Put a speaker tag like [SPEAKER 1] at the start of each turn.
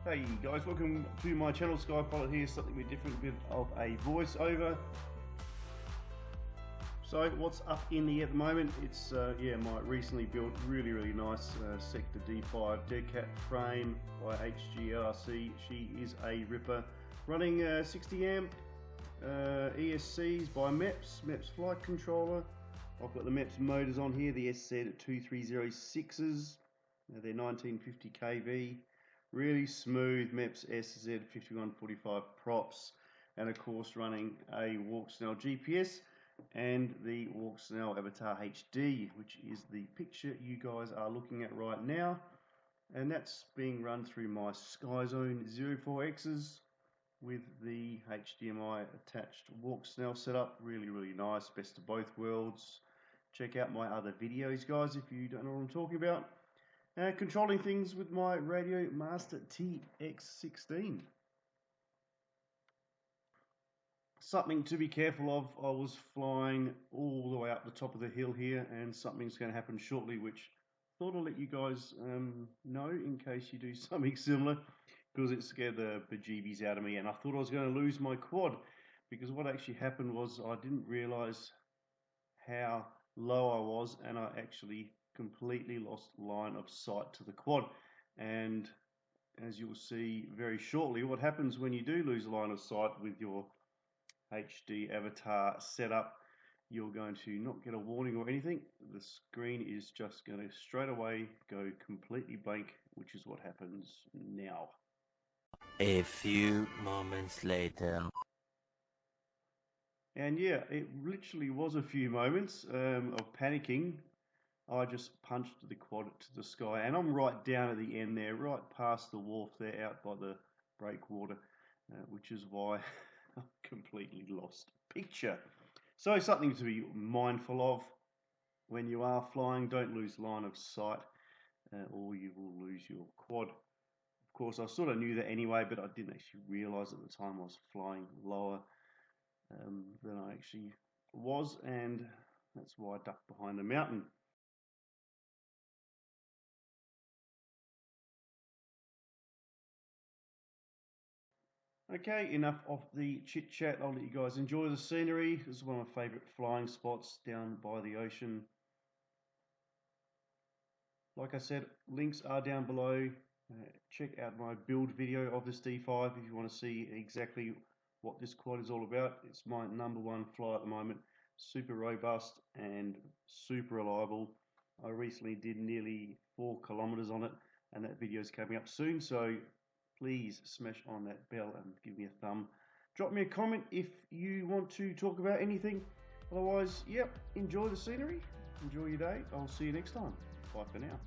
[SPEAKER 1] Hey guys, welcome to my channel. Skypilot here, something a bit different, a bit of a voiceover. So what's up in the air at the moment? It's my recently built really nice Sector D5 dead cat frame by HGLRC. She is a ripper, running 60 amp ESCs by MEPS flight controller. I've got the MEPS Motors on here, the SZ2306s. They're 1950 kV. Really smooth MEPS SZ5145 props, and of course running a Walksnail GPS and the Walksnail AVATAR HD, which is the picture you guys are looking at right now, and that's being run through my SkyZone 04Xs with the HDMI attached Walksnail setup. Really nice, best of both worlds. Check out my other videos, guys, if you don't know what I'm talking about. Controlling things with my Radio Master TX16. Something to be careful of. I was flying all the way up the top of the hill here, and something's going to happen shortly, which I thought I'll let you guys know in case you do something similar, because it scared the bejeebies out of me, and I thought I was going to lose my quad, because what actually happened was I didn't realize how low I was, and I actually completely lost line of sight to the quad. And as you'll see very shortly, what happens when you do lose line of sight with your HD avatar setup, you're going to not get a warning or anything. The screen is just going to straight away go completely blank, which is what happens now.
[SPEAKER 2] A few moments later.
[SPEAKER 1] And yeah, it literally was a few moments of panicking. I just punched the quad to the sky, and I'm right down at the end there, right past the wharf there, out by the breakwater, which is why I'm completely lost picture. So something to be mindful of when you are flying. Don't lose line of sight, or you will lose your quad. Of course, I sort of knew that anyway, but I didn't actually realize at the time I was flying lower than I actually was, and that's why I ducked behind a mountain. Okay, enough of the chit chat. I'll let you guys enjoy the scenery. This is one of my favourite flying spots down by the ocean. Like I said, links are down below. Check out my build video of this D5 if you want to see exactly what this quad is all about. It's my #1 fly at the moment. Super robust and super reliable. I recently did nearly 4 kilometers on it, and that video is coming up soon, so please smash on that bell and give me a thumb. Drop me a comment if you want to talk about anything. Otherwise, yep, enjoy the scenery, enjoy your day. I'll see you next time. Bye for now.